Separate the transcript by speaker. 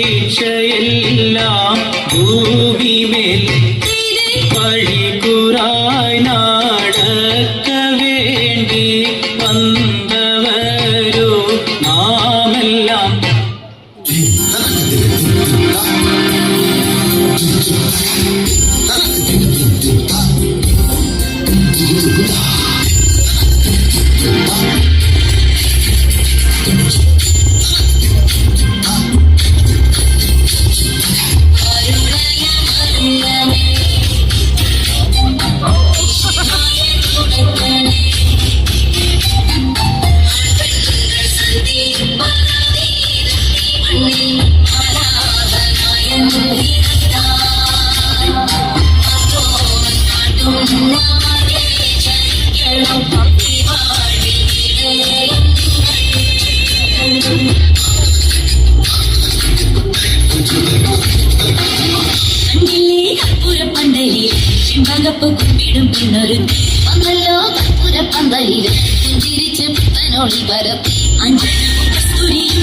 Speaker 1: ഈശയെല്ലാം ഭൂമിമേൽ വഴികുറായി നടക്ക വേണ്ടി വന്നവരോ നാമെല്ലാം.
Speaker 2: ും പിന്നൊരുത്തി വന്നല്ലോ കർപ്പൂരപ്പന്തലിൽ പുഞ്ചിരിച്ച് പുത്തനോളി പരത്തി അഞ്ജനവും കസ്തൂരിയും